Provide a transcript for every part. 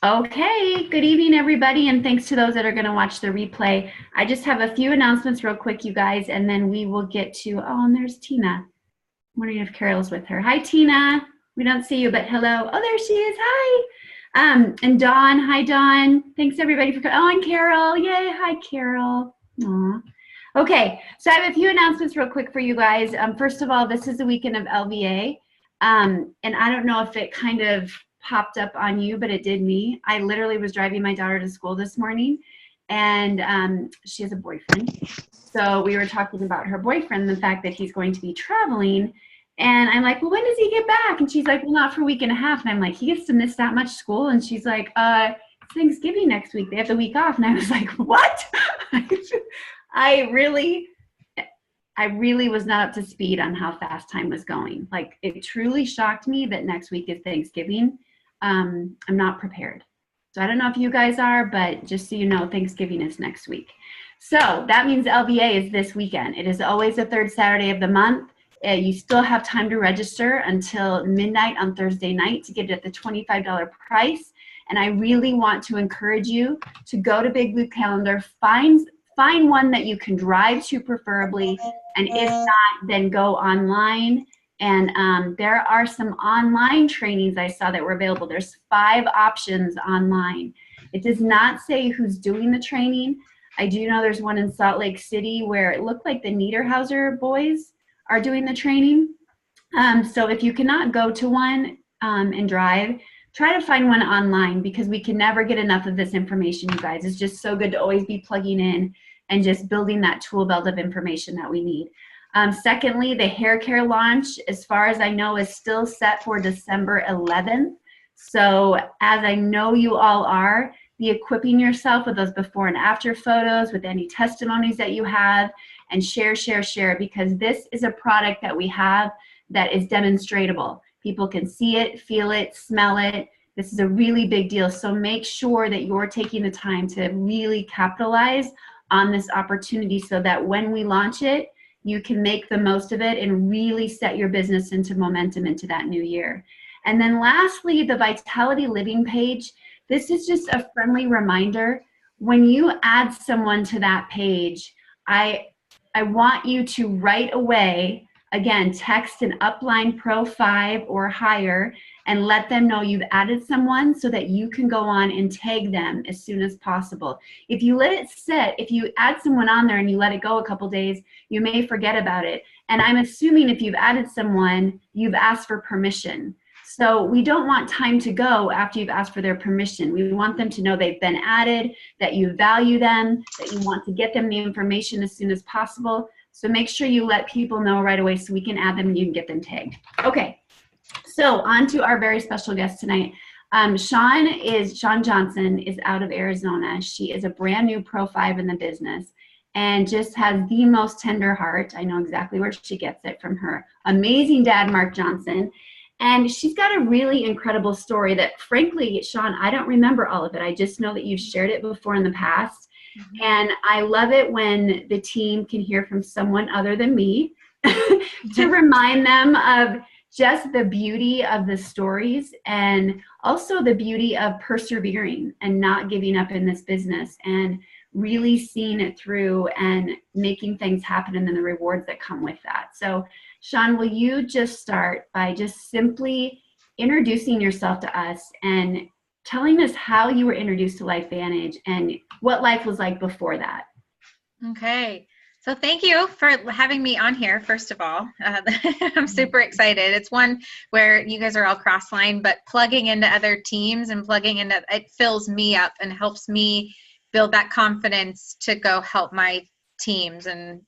Okay, good evening, everybody, and thanks to those that are going to watch the replay. I just have a few announcements real quick, you guys, and then we will get to, oh, and there's Tina. I'm wondering if Carol's with her. Hi, Tina. We don't see you, but hello. Oh, there she is. Hi. And Dawn. Hi, Dawn. Thanks, everybody, for coming. Oh, and Carol. Yay. Hi, Carol. Aw. Okay, so I have a few announcements real quick for you guys. First of all, this is the weekend of LVA. And I don't know if it kind of popped up on you, but it did me. I literally was driving my daughter to school this morning, and she has a boyfriend. So we were talking about her boyfriend, the fact that he's going to be traveling. And I'm like, well, when does he get back? And she's like, well, not for a week and a half. And I'm like, he gets to miss that much school? And she's like, it's Thanksgiving next week. They have the week off. And I was like, what? I really was not up to speed on how fast time was going. Like, it truly shocked me that next week is Thanksgiving. I'm not prepared. So I don't know if you guys are, but just so you know, Thanksgiving is next week. So that means LVA is this weekend. It is always the third Saturday of the month. You still have time to register until midnight on Thursday night to get it at the $25 price. And I really want to encourage you to go to Big Blue Calendar, find one that you can drive to preferably, and if not, then go online. And there are some online trainings I saw that were available. There's 5 options online. It does not say who's doing the training. I do know there's one in Salt Lake City where it looked like the Niederhauser boys are doing the training. So if you cannot go to one and drive, try to find one online, because we can never get enough of this information, you guys. It's just so good to always be plugging in and just building that tool belt of information that we need. Secondly, the hair care launch, as far as I know, is still set for December 11th. So as I know you all are, be equipping yourself with those before and after photos, with any testimonies that you have, and share, because this is a product that we have that is demonstratable. People can see it, feel it, smell it. This is a really big deal. So make sure that you're taking the time to really capitalize on this opportunity so that when we launch it, you can make the most of it and really set your business into momentum into that new year. And then lastly, the Vitality Living page. This is just a friendly reminder. When you add someone to that page, I want you to right away, again, text an upline Pro 5 or higher and let them know you've added someone so that you can go on and tag them as soon as possible. If you let it sit, if you add someone on there and you let it go a couple days, you may forget about it. And I'm assuming if you've added someone, you've asked for permission. So we don't want time to go after you've asked for their permission. We want them to know they've been added, that you value them, that you want to get them the information as soon as possible. So make sure you let people know right away so we can add them and you can get them tagged. Okay, so on to our very special guest tonight. Shaun Johnson is out of Arizona. She is a brand new Pro 5 in the business and just has the most tender heart. I know exactly where she gets it from her amazing dad, Mark Johnson. And she's got a really incredible story that, frankly, Shaun, I don't remember all of it. I just know that you've shared it before in the past. Mm-hmm. And I love it when the team can hear from someone other than me to remind them of just the beauty of the stories and also the beauty of persevering and not giving up in this business and really seeing it through and making things happen and then the rewards that come with that. So Shaun, will you just start by just simply introducing yourself to us and telling us how you were introduced to LifeVantage and what life was like before that? Okay. So thank you for having me on here, first of all. I'm super excited. It's one where you guys are all cross-line, but plugging into other teams and plugging into it fills me up and helps me build that confidence to go help my teams and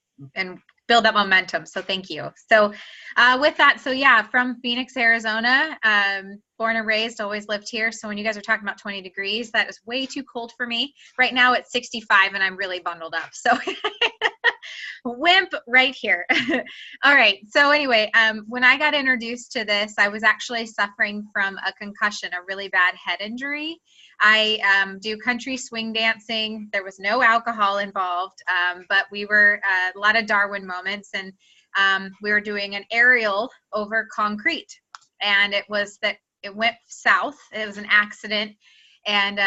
build that momentum. So thank you. So with that, so yeah, from Phoenix, Arizona, born and raised, always lived here. So when you guys are talking about 20 degrees, that is way too cold for me. Right now it's 65 and I'm really bundled up. So wimp right here. All right. So anyway, when I got introduced to this, I was actually suffering from a concussion, a really bad head injury. I do country swing dancing. There was no alcohol involved, but we were a lot of Darwin moments, and we were doing an aerial over concrete, and it went south. It was an accident, And,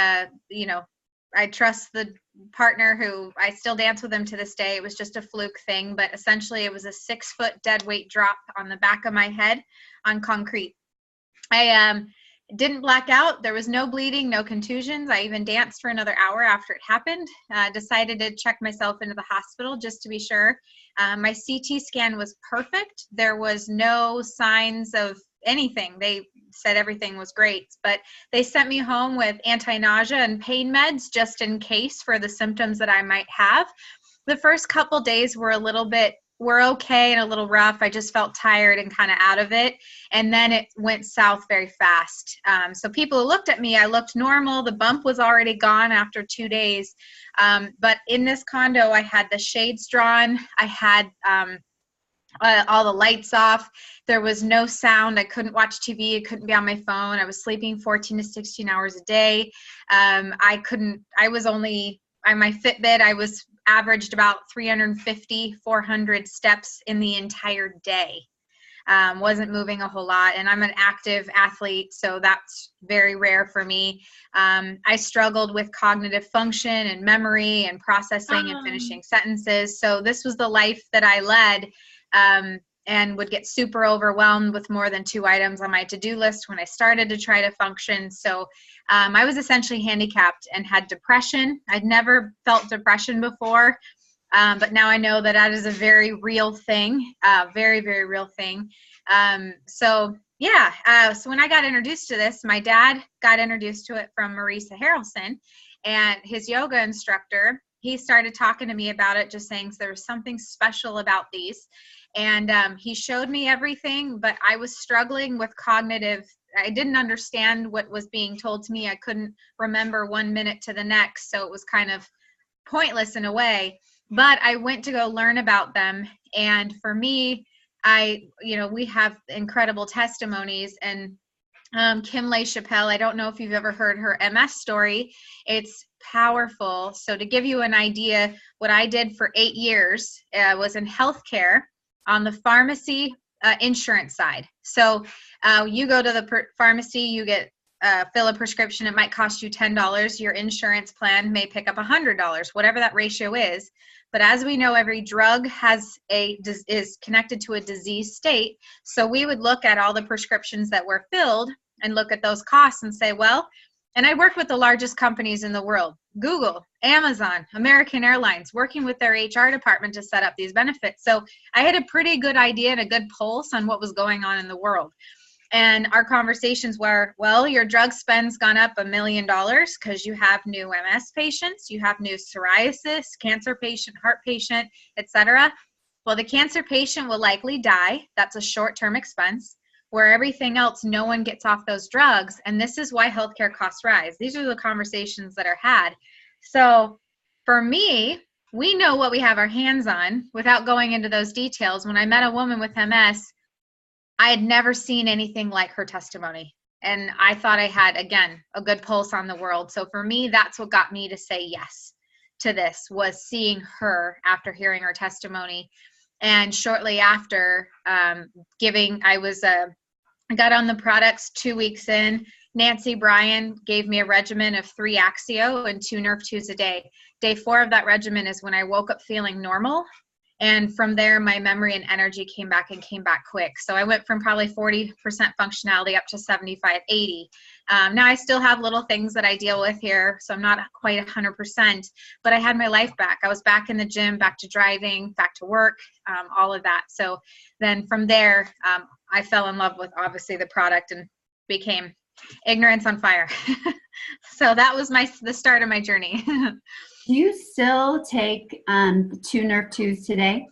I trust the partner who I still dance with him to this day. It was just a fluke thing, but essentially it was a 6-foot dead weight drop on the back of my head on concrete. I didn't black out. There was no bleeding, no contusions. I even danced for another hour after it happened. Decided to check myself into the hospital just to be sure. My CT scan was perfect. There was no signs of anything. They said everything was great, but they sent me home with anti-nausea and pain meds just in case for the symptoms that I might have. The first couple days were okay and a little rough. I just felt tired and kind of out of it. And then it went south very fast. So people who looked at me, I looked normal. The bump was already gone after 2 days. But in this condo, I had the shades drawn. I had all the lights off. There was no sound. I couldn't watch TV. I couldn't be on my phone. I was sleeping 14 to 16 hours a day. On my Fitbit, I was averaged about 350, 400 steps in the entire day. Wasn't moving a whole lot. And I'm an active athlete, so that's very rare for me. I struggled with cognitive function and memory and processing and finishing sentences. So this was the life that I led, and would get super overwhelmed with more than 2 items on my to-do list when I started to try to function. So I was essentially handicapped and had depression. I'd never felt depression before. But now I know that is a very real thing, very, very real thing. So when I got introduced to this, my dad got introduced to it from Marisa Harrelson, and his yoga instructor, he started talking to me about it, just saying there was something special about these. And he showed me everything, but I was struggling with cognitive. I didn't understand what was being told to me. I couldn't remember 1 minute to the next. So it was kind of pointless in a way. But I went to go learn about them. And for me, we have incredible testimonies. And Kim Lay Chappelle, I don't know if you've ever heard her MS story. It's powerful. So to give you an idea, what I did for 8 years was in healthcare on the pharmacy insurance side. So you go to the pharmacy, you get fill a prescription. It might cost you $10. Your insurance plan may pick up $100, whatever that ratio is. But as we know, every drug is connected to a disease state. So we would look at all the prescriptions that were filled and look at those costs and say, well, and I worked with the largest companies in the world, Google, Amazon, American Airlines, working with their HR department to set up these benefits. So I had a pretty good idea and a good pulse on what was going on in the world. And our conversations were, well, your drug spend's gone up $1 million because you have new MS patients, you have new psoriasis, cancer patient, heart patient, etc. Well, the cancer patient will likely die. That's a short-term expense. Where everything else, no one gets off those drugs. And this is why healthcare costs rise. These are the conversations that are had. So for me, we know what we have our hands on without going into those details. When I met a woman with MS, I had never seen anything like her testimony. And I thought I had, again, a good pulse on the world. So for me, that's what got me to say yes to this, was seeing her after hearing her testimony. And shortly after I got on the products 2 weeks in. Nancy Bryan gave me a regimen of 3 Axio and 2 Nerve 2s a day. Day 4 of that regimen is when I woke up feeling normal. And from there, my memory and energy came back quick. So I went from probably 40% functionality up to 75, 80. Now I still have little things that I deal with here, so I'm not quite 100%, but I had my life back. I was back in the gym, back to driving, back to work, all of that. So then from there, I fell in love with, obviously, the product and became ignorance on fire. So that was the start of my journey. Do you still take 2 Nerve 2s today?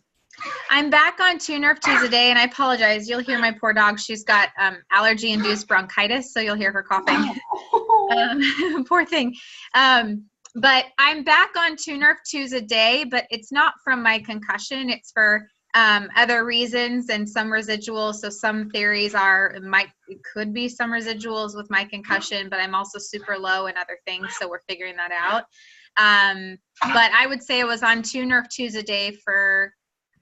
I'm back on 2 Nerve 2s a day, and I apologize. You'll hear my poor dog. She's got allergy-induced bronchitis, so you'll hear her coughing. Poor thing. But I'm back on 2 Nerve 2s a day, but it's not from my concussion. It's for other reasons and some residuals. So some theories it could be some residuals with my concussion, but I'm also super low in other things, so we're figuring that out. But I would say I was on 2 Nerve 2s a day for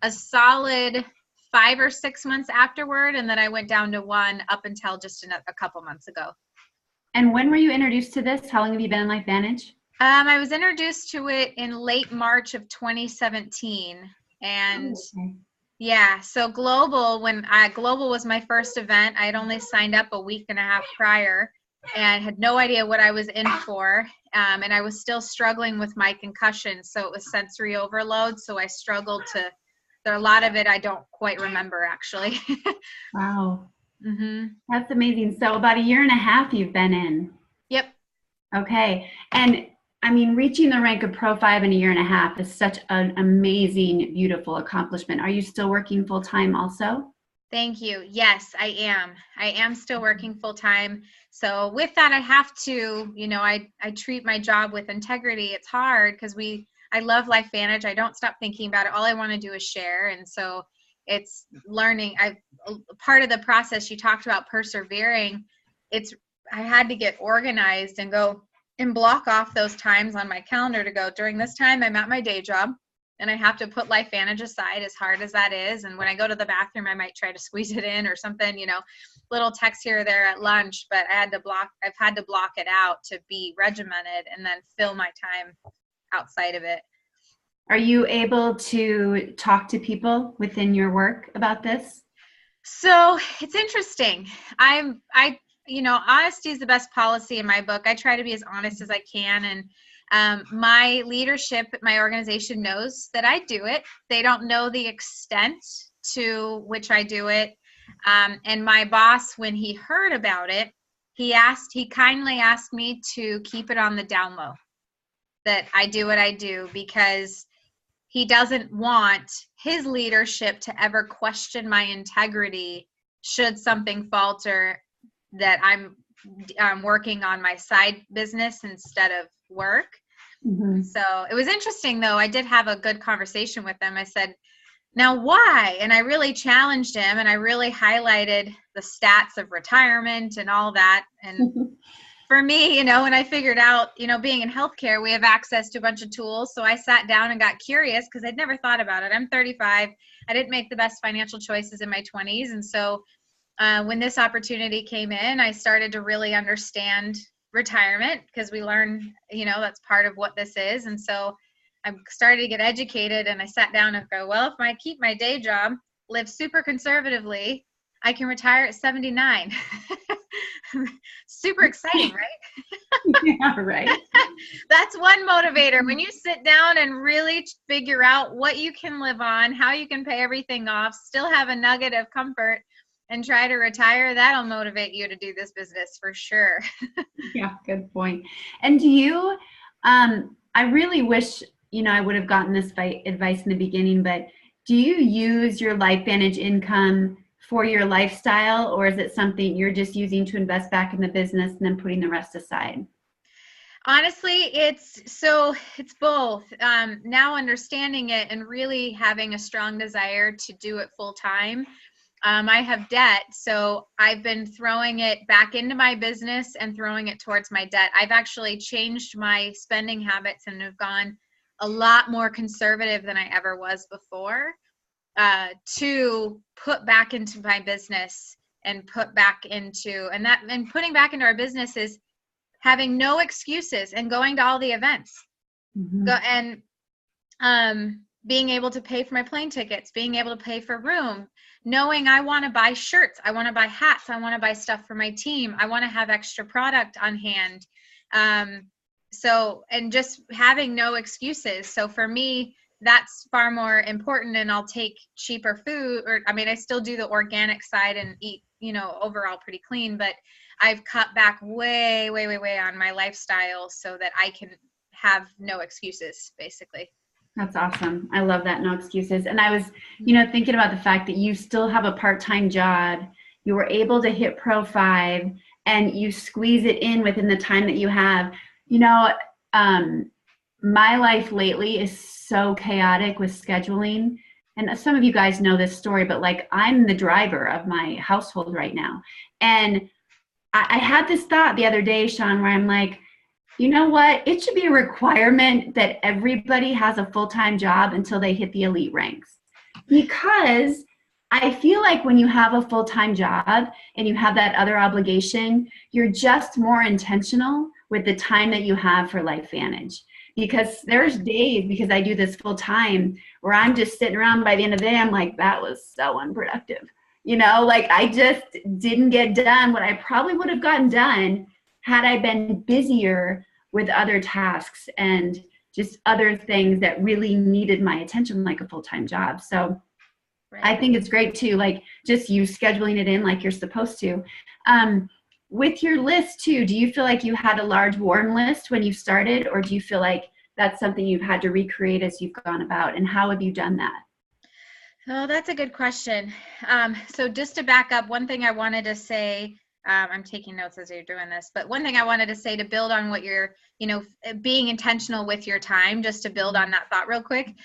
a solid 5 or 6 months afterward, and then I went down to 1 up until just a couple months ago. And when were you introduced to this? How long have you been in LifeVantage? I was introduced to it in late March of 2017. And Oh, okay. yeah, so Global was my first event. I had only signed up a week and a half prior and had no idea what I was in for. And I was still struggling with my concussion. So it was sensory overload. So I struggled there, a lot of it I don't quite remember actually. Wow. hmm That's amazing. So about a year and a half you've been in. Yep. Okay. And I mean, reaching the rank of Pro 5 in a year and a half is such an amazing, beautiful accomplishment. Are you still working full time also? Thank you. Yes, I am. I am still working full time. So with that, I have to, I treat my job with integrity. It's hard because I love LifeVantage. I don't stop thinking about it. All I want to do is share. And so it's learning. Part of the process you talked about persevering. I had to get organized and go and block off those times on my calendar to go during this time. I'm at my day job. And I have to put LifeVantage aside, as hard as that is. And when I go to the bathroom, I might try to squeeze it in or something, little text here or there at lunch, but I've had to block it out to be regimented and then fill my time outside of it. Are you able to talk to people within your work about this? So it's interesting. Honesty is the best policy in my book. I try to be as honest as I can. And my leadership, my organization knows that I do it. They don't know the extent to which I do it. And my boss, when he heard about it, he kindly asked me to keep it on the down low, that I do what I do, because he doesn't want his leadership to ever question my integrity should something falter, that I'm working on my side business instead of work. Mm-hmm. So it was interesting, though. I did have a good conversation with him. I said, now why? And I really challenged him, and I really highlighted the stats of retirement and all that. And for me, when I figured out, being in healthcare, we have access to a bunch of tools. So I sat down and got curious because I'd never thought about it. I'm 35. I didn't make the best financial choices in my 20s. And so when this opportunity came in, I started to really understand retirement, because we learn, that's part of what this is. And so I started to get educated, and I sat down and go, well, if I keep my day job, live super conservatively, I can retire at 79. Super exciting, right? Yeah, right. That's one motivator. When you sit down and really figure out what you can live on, how you can pay everything off, still have a nugget of comfort, and try to retire, that'll motivate you to do this business for sure. Yeah, good point. And do you, I really wish, I would have gotten this advice in the beginning, but do you use your LifeVantage income for your lifestyle, or is it something you're just using to invest back in the business and then putting the rest aside? Honestly, it's both. Now understanding it and really having a strong desire to do it full time. I have debt, so I've been throwing it back into my business and throwing it towards my debt. I've actually changed my spending habits and have gone a lot more conservative than I ever was before, to put back into my business and putting back into our business is having no excuses and going to all the events. Mm-hmm. Being able to pay for my plane tickets, being able to pay for room, knowing I want to buy shirts, I want to buy hats, I want to buy stuff for my team, I want to have extra product on hand. And just having no excuses. So for me, that's far more important, and I'll take cheaper food, I still do the organic side and eat, overall pretty clean, but I've cut back way on my lifestyle so that I can have no excuses, basically. That's awesome. I love that. No excuses. And I was, thinking about the fact that you still have a part-time job. You were able to hit Pro 5 and you squeeze it in within the time that you have. My life lately is so chaotic with scheduling. And some of you guys know this story, but I'm the driver of my household right now. And I had this thought the other day, Shaun, where I'm like, you know what? It should be a requirement that everybody has a full-time job until they hit the elite ranks. Because I feel like when you have a full-time job and you have that other obligation, you're just more intentional with the time that you have for LifeVantage. Because there's days, because I do this full time, where I'm just sitting around by the end of the day, I'm like, that was so unproductive. Like I just didn't get done what I probably would have gotten done had I been busier with other tasks and just other things that really needed my attention, like a full-time job. So Right. I think it's great too, like just you scheduling it in like you're supposed to. With your list too, do you feel like you had a large warm list when you started, or do you feel like that's something you've had to recreate as you've gone about? And how have you done that? Oh, that's a good question. So just to back up, one thing I wanted to say, I'm taking notes as you're doing this, but one thing I wanted to say to build on what you're, being intentional with your time, just to build on that thought real quick.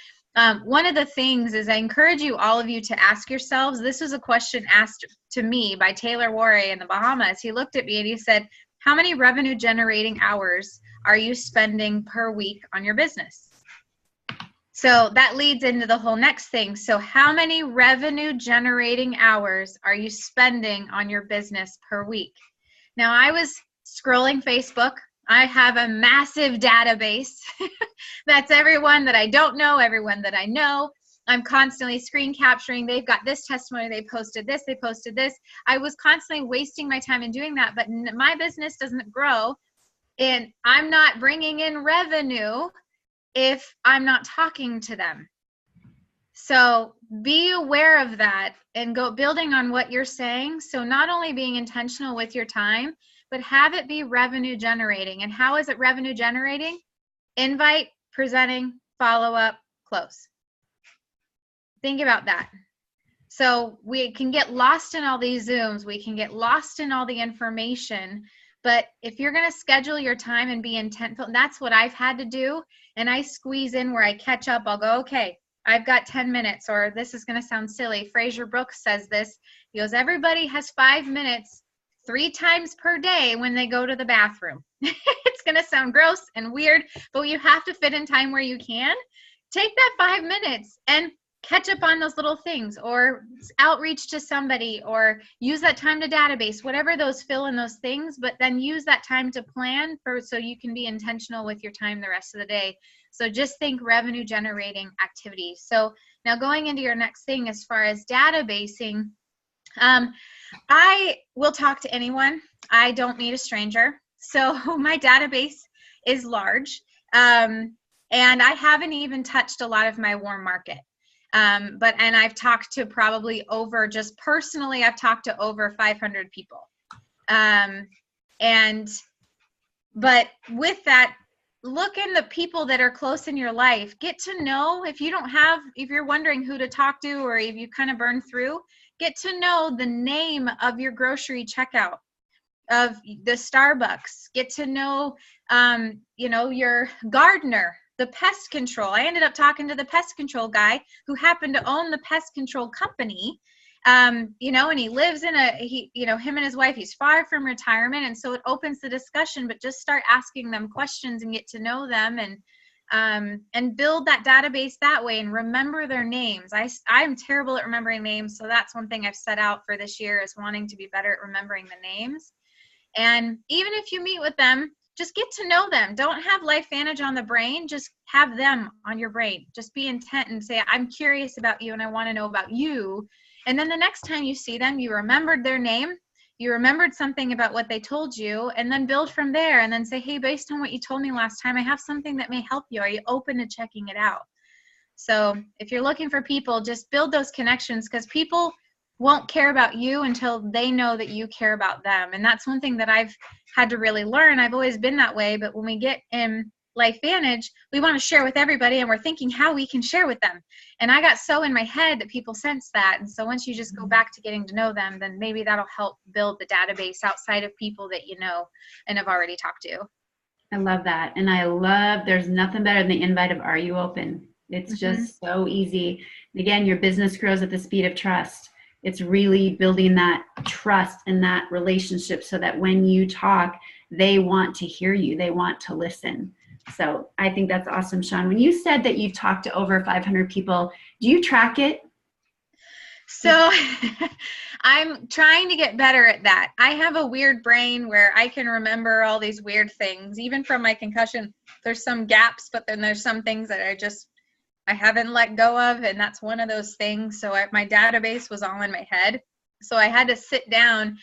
One of the things is I encourage all of you to ask yourselves, this was a question asked to me by Taylor Warray in the Bahamas. He looked at me and he said, how many revenue generating hours are you spending per week on your business? So that leads into the whole next thing. So how many revenue generating hours are you spending on your business per week? Now, I was scrolling Facebook. I have a massive database. That's everyone that I don't know, everyone that I know. I'm constantly screen capturing. They've got this testimony. They posted this. They posted this. I was constantly wasting my time in doing that, but my business doesn't grow and I'm not bringing in revenue if I'm not talking to them. So be aware of that and go building on what you're saying. So not only being intentional with your time, but have it be revenue generating. And how is it revenue generating? Invite, presenting, follow up, close. Think about that. So we can get lost in all these Zooms. We can get lost in all the information. But if you're going to schedule your time and be intentful, that's what I've had to do. And I squeeze in where I catch up. I'll go, okay, I've got 10 minutes, or this is going to sound silly. Fraser Brooks says this. He goes, everybody has 5 minutes 3 times per day when they go to the bathroom. It's going to sound gross and weird, but you have to fit in time where you can. Take that 5 minutes and catch up on those little things, or outreach to somebody, or use that time to database, whatever those fill in those things, but then use that time to plan so you can be intentional with your time the rest of the day. So just think revenue generating activities. So now going into your next thing, as far as databasing, I will talk to anyone. I don't need a stranger. So my database is large. And I haven't even touched a lot of my warm market. And I've talked to probably over, just personally, I've talked to over 500 people. But with that, look in the people that are close in your life. Get to know, if you're wondering who to talk to, or if you kind of burn through, get to know the name of your grocery checkout, of the Starbucks. Get to know, your gardener, the pest control. I ended up talking to the pest control guy who happened to own the pest control company. And he lives in him and his wife, he's far from retirement. And so it opens the discussion, but just start asking them questions and get to know them, and build that database that way, and remember their names. I'm terrible at remembering names. So that's one thing I've set out for this year, is wanting to be better at remembering the names. And even if you meet with them, just get to know them. Don't have LifeVantage on the brain. Just have them on your brain. Just be intent and say, I'm curious about you and I want to know about you. And then the next time you see them, you remembered their name, you remembered something about what they told you, and then build from there, and then say, hey, based on what you told me last time, I have something that may help you. Are you open to checking it out? So if you're looking for people, just build those connections, because people won't care about you until they know that you care about them. And that's one thing that I've had to really learn. I've always been that way, but when we get in LifeVantage, we want to share with everybody, and we're thinking how we can share with them. And I got so in my head that people sense that. And so once you just go back to getting to know them, then maybe that'll help build the database outside of people that you know and have already talked to. I love that. And there's nothing better than the invite of, are you open? It's just so easy. Again, your business grows at the speed of trust. It's really building that trust and that relationship so that when you talk, they want to hear you. They want to listen. So I think that's awesome, Shaun. When you said that you've talked to over 500 people, do you track it? So I'm trying to get better at that. I have a weird brain where I can remember all these weird things, even from my concussion. There's some gaps, but then there's some things that I haven't let go of. And that's one of those things. So my database was all in my head. So I had to sit down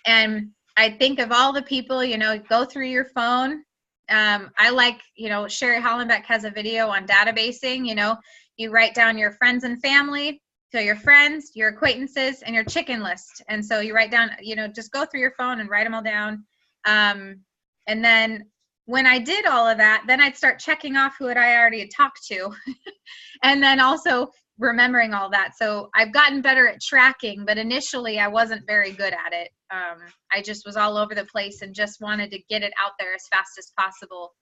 and I think of all the people, go through your phone. I like, Sherry Hollenbeck has a video on databasing, you write down your friends and family. So your friends, your acquaintances, and your chicken list. And so you write down, just go through your phone and write them all down. And then when I did all of that, then I'd start checking off who I already had talked to. And then also remembering all that. So I've gotten better at tracking, but initially I wasn't very good at it. I just was all over the place and just wanted to get it out there as fast as possible.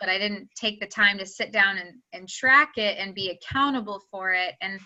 But I didn't take the time to sit down and track it and be accountable for it. And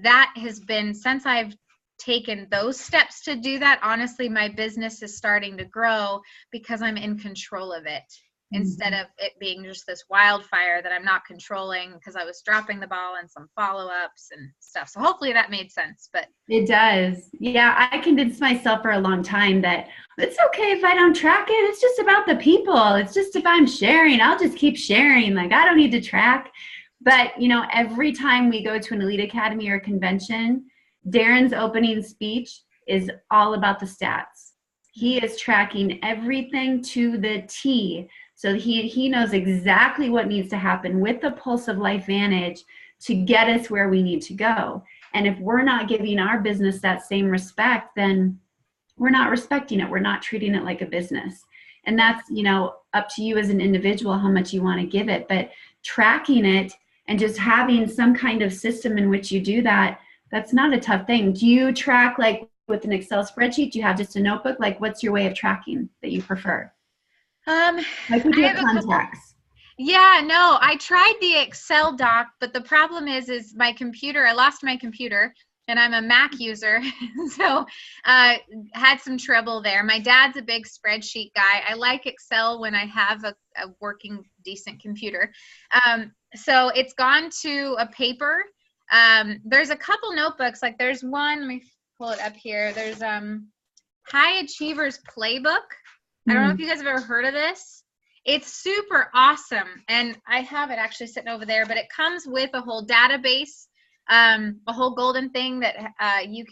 that has been, since I've taken those steps to do that, honestly, my business is starting to grow because I'm in control of it instead of it being just this wildfire that I'm not controlling because I was dropping the ball and some follow-ups and stuff. So hopefully that made sense. But it does. Yeah, I convinced myself for a long time that it's okay if I don't track it. It's just about the people. It's just if I'm sharing, I'll just keep sharing. Like, I don't need to track. But, every time we go to an Elite Academy or convention, Darren's opening speech is all about the stats. He is tracking everything to the T. So he knows exactly what needs to happen with the Pulse of Life Vantage to get us where we need to go. And if we're not giving our business that same respect, then we're not respecting it. We're not treating it like a business. And that's, up to you as an individual how much you want to give it. But tracking it and just having some kind of system in which you do that, that's not a tough thing. Do you track like with an Excel spreadsheet? Do you have just a notebook? Like, what's your way of tracking that you prefer? Like with your contacts. Yeah, no, I tried the Excel doc, but the problem is my computer, I lost my computer and I'm a Mac user. So had some trouble there. My dad's a big spreadsheet guy. I like Excel when I have a working decent computer. So it's gone to a paper. There's a couple notebooks, like there's one, let me pull it up here. There's High Achievers Playbook. I don't know if you guys have ever heard of this. It's super awesome. And I have it actually sitting over there, but it comes with a whole database, a whole golden thing that you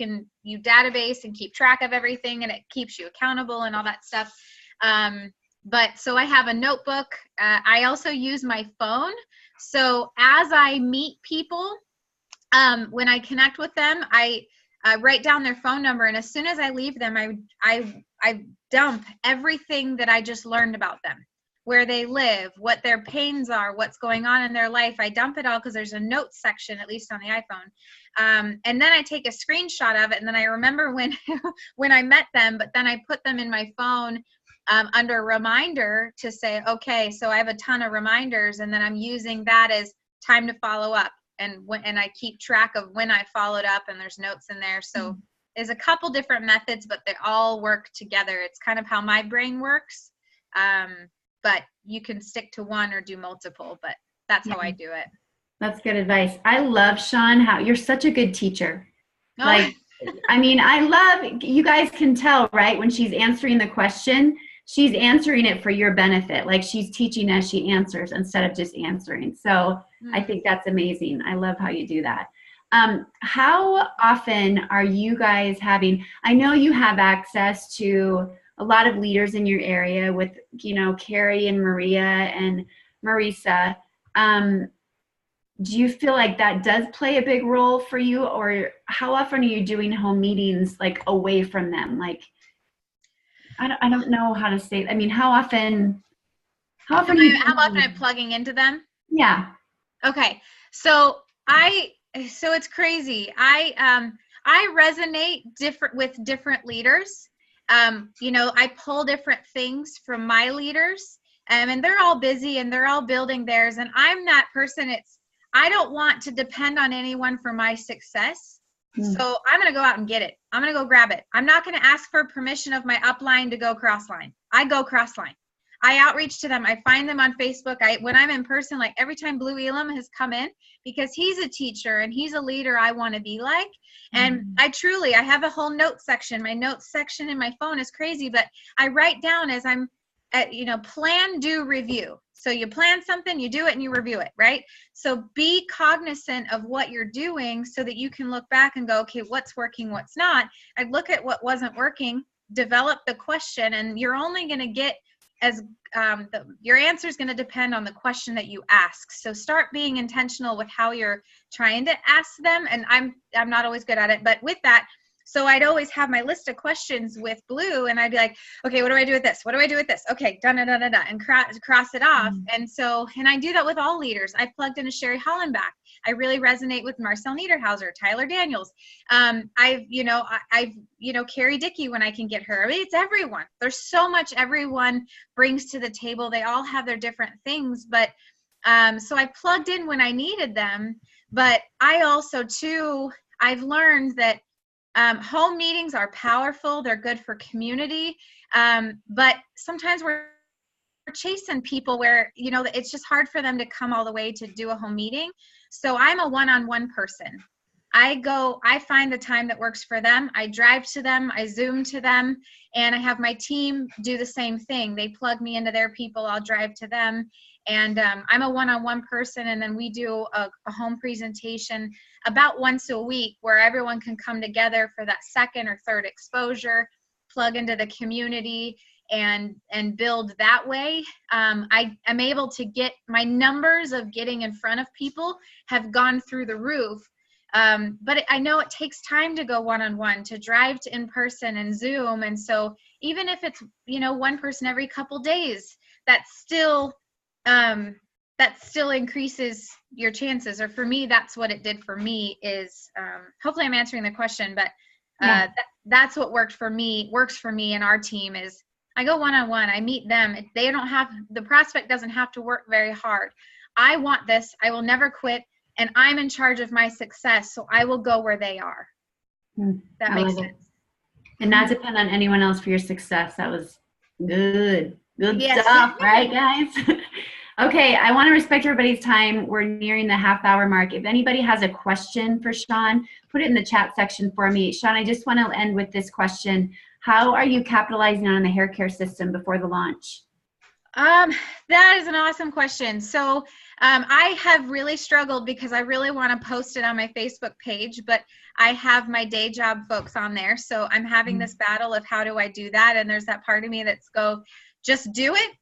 database and keep track of everything, and it keeps you accountable and all that stuff. But so I have a notebook. I also use my phone. So as I meet people, when I connect with them, I write down their phone number, and as soon as I leave them, I dump everything that I just learned about them, where they live, what their pains are, what's going on in their life. I dump it all because there's a notes section, at least on the iPhone. And then I take a screenshot of it, and then I remember when I met them, but then I put them in my phone under reminder to say, okay, so I have a ton of reminders, and then I'm using that as time to follow up. And I keep track of when I followed up, and there's notes in there. So there's a couple different methods, but they all work together. It's kind of how my brain works. But you can stick to one or do multiple, but that's how I do it. That's good advice. I love, Shaun, how you're such a good teacher. Oh. Like, I mean, I love, you guys can tell, right? When she's answering the question, she's answering it for your benefit. Like, she's teaching as she answers instead of just answering. So I think that's amazing. I love how you do that. How often are you guys having, I know you have access to a lot of leaders in your area with, Carrie and Maria and Marisa. Do you feel like that does play a big role for you, or how often are you doing home meetings like away from them? Like, I don't know how to say. I mean, how often I'm plugging into them? Yeah. Okay. So it's crazy. I resonate with different leaders. I pull different things from my leaders, and they're all busy and they're all building theirs. And I'm that person. I don't want to depend on anyone for my success. So I'm going to go out and get it. I'm going to go grab it. I'm not going to ask for permission of my upline to go crossline. I go crossline. I outreach to them. I find them on Facebook. When I'm in person, like every time Blue Elam has come in, because he's a teacher and he's a leader I want to be like. And I have a whole notes section. My notes section in my phone is crazy, but I write down as I'm at, plan, do, review. So you plan something, you do it, and you review it, right? So be cognizant of what you're doing so that you can look back and go, okay, what's working, what's not. I'd look at what wasn't working, develop the question, and you're only going to get as your answer is going to depend on the question that you ask. So start being intentional with how you're trying to ask them. And I'm not always good at it, but with that, so I'd always have my list of questions with Blue, and I'd be like, okay, what do I do with this? What do I do with this? Okay, da da da da da, and cross it off. And I do that with all leaders. I plugged in a Sherry Hollenbach. I really resonate with Marcel Niederhauser, Tyler Daniels. I've Carrie Dickey when I can get her. I mean, it's everyone. There's so much everyone brings to the table. They all have their different things, but so I plugged in when I needed them. But I also too, I've learned that home meetings are powerful. They're good for community. But sometimes we're chasing people where, it's just hard for them to come all the way to do a home meeting. So I'm a one-on-one person. I find the time that works for them. I drive to them, I Zoom to them, and I have my team do the same thing. They plug me into their people, I'll drive to them. And I'm a one-on-one person, and then we do a home presentation about once a week where everyone can come together for that second or third exposure, plug into the community, and build that way. I'm able to get my numbers of getting in front of people have gone through the roof. But I know it takes time to go one-on-one, to drive to in person and Zoom. And so even if it's, one person every couple days, that still increases your chances. Or for me, that's what it did for me is, hopefully I'm answering the question, but that's what works for me and our team is I go one-on-one, I meet them. The prospect doesn't have to work very hard. I want this, I will never quit. And I'm in charge of my success, so I will go where they are. That makes sense. And not depend on anyone else for your success. That was good stuff, right, guys? Okay, I want to respect everybody's time. We're nearing the half-hour mark. If anybody has a question for Shaun, put it in the chat section for me. Shaun, I just want to end with this question. How are you capitalizing on the hair care system before the launch? That is an awesome question. So I have really struggled because I really want to post it on my Facebook page, but I have my day job folks on there. So I'm having this battle of how do I do that? And there's that part of me that's just do it.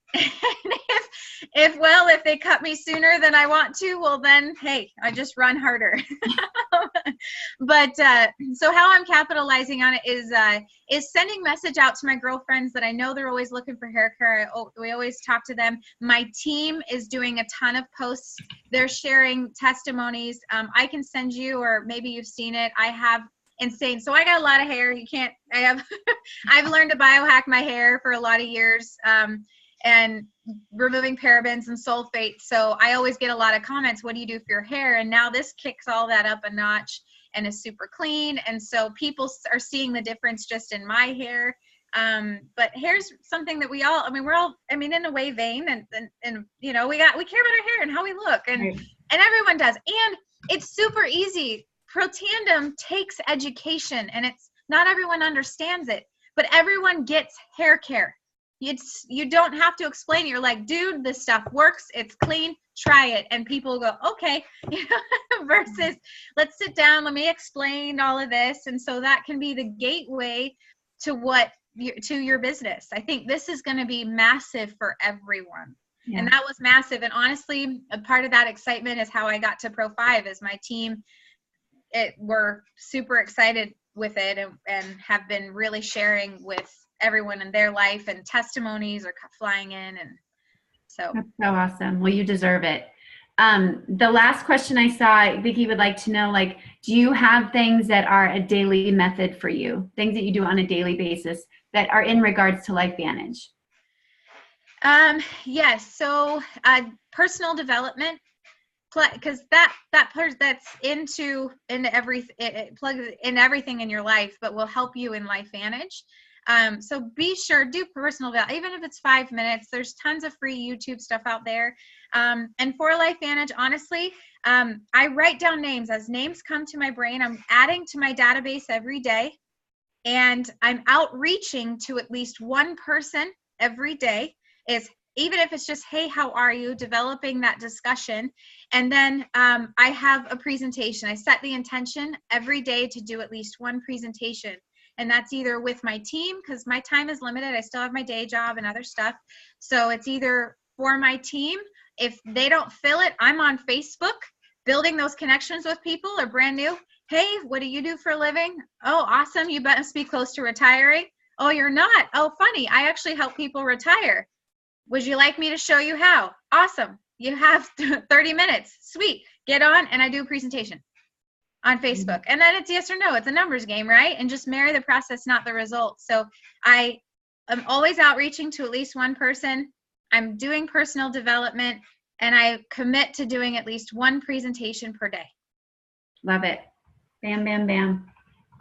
If they cut me sooner than I want to, well then, hey, I just run harder. But so how I'm capitalizing on it is sending message out to my girlfriends that I know they're always looking for hair care. We always talk to them. My team is doing a ton of posts. They're sharing testimonies. I can send you, or maybe you've seen it. I have insane. So I got a lot of hair. I've learned to biohack my hair for a lot of years. And removing parabens and sulfates. So I always get a lot of comments, what do you do for your hair? And now this kicks all that up a notch and is super clean. And so people are seeing the difference just in my hair. But hair's something that we're all, in a way vain and we care about our hair and how we look and everyone does. And it's super easy. Pro Tandem takes education and not everyone understands it, but everyone gets hair care. You don't have to explain it. You're like, dude, this stuff works. It's clean. Try it. And people go, okay, versus let's sit down. Let me explain all of this. And so that can be the gateway to your business. I think this is going to be massive for everyone. Yeah. And that was massive. And honestly, a part of that excitement is how I got to Pro 5 is my team. We're super excited with it and have been really sharing with everyone in their life, and testimonies are flying in. And so that's so awesome. Well, you deserve it. The last question I saw, Vicki would like to know, do you have things that are a daily method for you, things that you do on a daily basis that are in regards to LifeVantage? Yes. So personal development, because that part that's into everything, it plugs in everything in your life, but will help you in LifeVantage. So be sure, do personal development, even if it's 5 minutes. There's tons of free YouTube stuff out there. And for LifeVantage, honestly, I write down names. As names come to my brain, I'm adding to my database every day. And I'm outreaching to at least one person every day. Is even if it's just, hey, how are you? Developing that discussion. And then I have a presentation. I set the intention every day to do at least one presentation. And that's either with my team, because my time is limited. I still have my day job and other stuff. So it's either for my team. If they don't fill it, I'm on Facebook, building those connections with people or brand new. Hey, what do you do for a living? Oh, awesome. You must be close to retiring. Oh, you're not. Oh, funny. I actually help people retire. Would you like me to show you how? Awesome. You have 30 minutes. Sweet. Get on and I do a presentation on Facebook. And then it's yes or no. It's a numbers game, right? And just marry the process, not the result. So I am always outreaching to at least one person. I'm doing personal development and I commit to doing at least one presentation per day. Love it. Bam, bam, bam.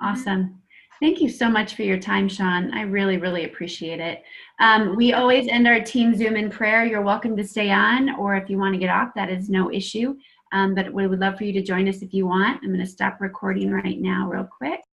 Awesome. Thank you so much for your time, Shaun. I really, really appreciate it. We always end our team Zoom in prayer. You're welcome to stay on, or if you want to get off, that is no issue. But we would love for you to join us if you want. I'm going to stop recording right now real quick.